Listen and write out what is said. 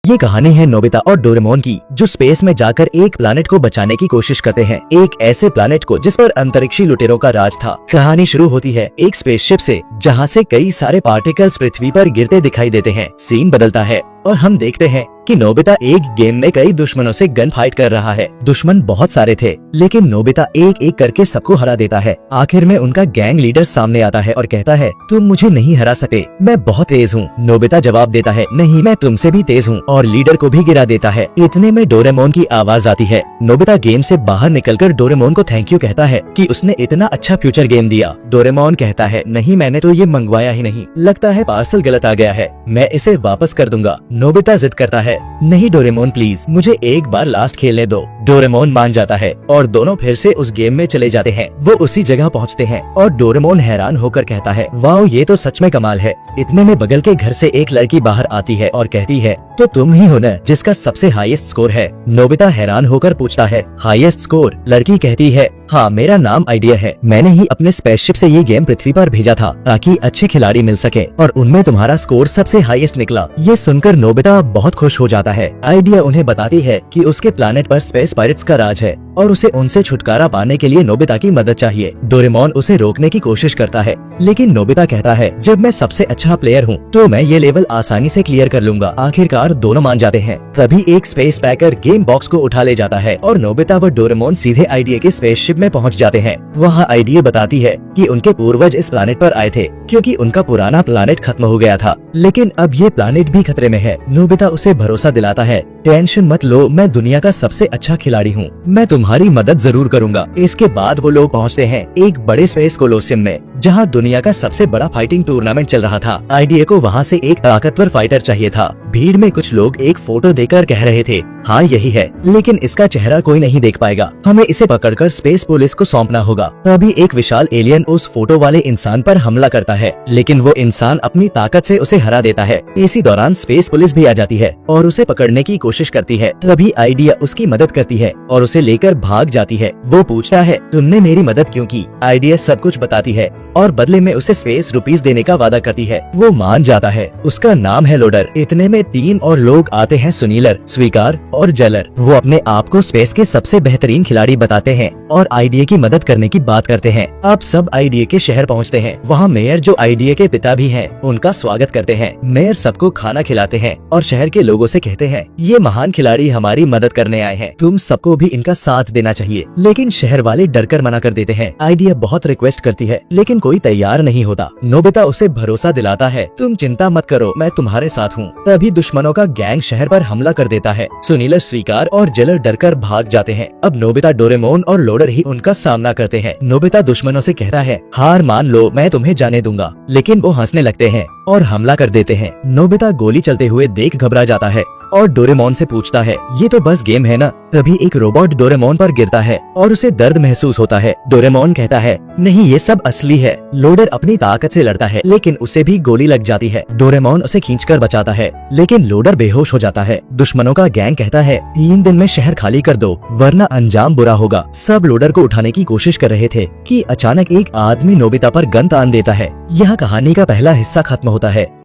ये कहानी है नोबिता और डोरेमोन की, जो स्पेस में जाकर एक प्लैनेट को बचाने की कोशिश करते हैं, एक ऐसे प्लैनेट को जिस पर अंतरिक्षी लुटेरों का राज था। कहानी शुरू होती है एक स्पेसशिप से, जहाँ से कई सारे पार्टिकल्स पृथ्वी पर गिरते दिखाई देते हैं। सीन बदलता है और हम देखते हैं कि नोबिता एक गेम में कई दुश्मनों से गन फाइट कर रहा है। दुश्मन बहुत सारे थे, लेकिन नोबिता एक एक करके सबको हरा देता है। आखिर में उनका गैंग लीडर सामने आता है और कहता है, तुम मुझे नहीं हरा सकते, मैं बहुत तेज हूँ। नोबिता जवाब देता है, नहीं, मैं तुमसे भी तेज हूँ, और लीडर को भी गिरा देता है। इतने में डोरेमोन की आवाज आती है। नोबिता गेम से बाहर निकलकर डोरेमोन को थैंक यू कहता है कि उसने इतना अच्छा फ्यूचर गेम दिया। डोरेमोन कहता है, नहीं, मैंने तो ये मंगवाया ही नहीं, लगता है पार्सल गलत आ गया है, मैं इसे वापस कर दूंगा। नोबिता जिद करता है, नहीं डोरेमोन प्लीज, मुझे एक बार लास्ट खेलने दो। डोरेमोन मान जाता है और दोनों फिर से उस गेम में चले जाते हैं। वो उसी जगह पहुंचते हैं और डोरेमोन हैरान होकर कहता है, वाओ, ये तो सच में कमाल है। इतने में बगल के घर से एक लड़की बाहर आती है और कहती है, तो तुम ही हो न जिसका सबसे हाईएस्ट स्कोर है। नोबिता हैरान होकर पूछता है, हाईएस्ट स्कोर? लड़की कहती है, हाँ, मेरा नाम आइडिया है, मैंने ही अपने स्पेसशिप से ये गेम पृथ्वी पर भेजा था ताकि अच्छे खिलाड़ी मिल सके, और उनमें तुम्हारा स्कोर सबसे हाईएस्ट निकला। ये सुनकर नोबिता बहुत खुश हो जाता है। आइडिया उन्हें बताती है कि उसके प्लैनेट पर स्पेस पायरेट्स का राज है और उसे उनसे छुटकारा पाने के लिए नोबिता की मदद चाहिए। डोरेमोन उसे रोकने की कोशिश करता है, लेकिन नोबिता कहता है, जब मैं सबसे अच्छा प्लेयर हूँ तो मैं ये लेवल आसानी से क्लियर कर लूंगा। आखिरकार दोनों मान जाते हैं। तभी एक स्पेस पैकर गेम बॉक्स को उठा ले जाता है और नोबिता व डोरेमोन सीधे आइडिया के स्पेसशिप में पहुँच जाते हैं। वहाँ आइडिया बताती है कि उनके पूर्वज इस प्लैनेट पर आए थे क्योंकि उनका पुराना प्लैनेट खत्म हो गया था, लेकिन अब ये प्लैनेट भी खतरे में है। नोबिता उसे भरोसा दिलाता है, टेंशन मत लो, मैं दुनिया का सबसे अच्छा खिलाड़ी हूँ, मैं तुम्हारी मदद जरूर करूँगा। इसके बाद वो लोग पहुँचते हैं एक बड़े स्पेस कोलोसियम में, जहाँ दुनिया का सबसे बड़ा फाइटिंग टूर्नामेंट चल रहा था। आइडिया को वहाँ से एक ताकतवर फाइटर चाहिए था। भीड़ में कुछ लोग एक फोटो देखकर कह रहे थे, हाँ यही है, लेकिन इसका चेहरा कोई नहीं देख पाएगा, हमें इसे पकड़कर स्पेस पुलिस को सौंपना होगा। तभी एक विशाल एलियन उस फोटो वाले इंसान पर हमला करता है, लेकिन वो इंसान अपनी ताकत से उसे हरा देता है। इसी दौरान स्पेस पुलिस भी आ जाती है और उसे पकड़ने की कोशिश करती है। तभी आइडिया उसकी मदद करती है और उसे लेकर भाग जाती है। वो पूछता है, तुमने मेरी मदद क्यों की? आइडिया सब कुछ बताती है और बदले में उसे स्पेस रुपीस देने का वादा करती है। वो मान जाता है। उसका नाम है लोडर। इतने में 3 और लोग आते हैं, सुनीलर, स्वीकार और जेलर। वो अपने आप को स्पेस के सबसे बेहतरीन खिलाड़ी बताते हैं और आइडिया की मदद करने की बात करते हैं। अब सब आइडिया के शहर पहुंचते हैं। वहाँ मेयर, जो आइडिया के पिता भी हैं, उनका स्वागत करते हैं। मेयर सबको खाना खिलाते हैं और शहर के लोगों से कहते हैं, ये महान खिलाड़ी हमारी मदद करने आए हैं, तुम सबको भी इनका साथ देना चाहिए। लेकिन शहर वाले डरकर मना कर देते हैं। आइडिया बहुत रिक्वेस्ट करती है, लेकिन कोई तैयार नहीं होता। नोबिता उसे भरोसा दिलाता है, तुम चिंता मत करो, मैं तुम्हारे साथ हूँ। तभी दुश्मनों का गैंग शहर पर हमला कर देता है। सुनीलर, स्वीकार और जेलर डरकर भाग जाते हैं। अब नोबिता, डोरेमोन और लोडर ही उनका सामना करते हैं। नोबिता दुश्मनों से कहता है, हार मान लो, मैं तुम्हें जाने दूंगा, लेकिन वो हंसने लगते हैं और हमला कर देते हैं। नोबिता गोली चलते हुए देख घबरा जाता है और डोरेमोन से पूछता है, ये तो बस गेम है ना? तभी एक रोबोट डोरेमोन पर गिरता है और उसे दर्द महसूस होता है। डोरेमोन कहता है, नहीं, ये सब असली है। लोडर अपनी ताकत से लड़ता है, लेकिन उसे भी गोली लग जाती है। डोरेमोन उसे खींचकर बचाता है, लेकिन लोडर बेहोश हो जाता है। दुश्मनों का गैंग कहता है, 3 दिन में शहर खाली कर दो, वरना अंजाम बुरा होगा। सब लोडर को उठाने की कोशिश कर रहे थे कि अचानक एक आदमी नोबिता पर गन तान देता है। यहाँ कहानी का पहला हिस्सा खत्म होता है।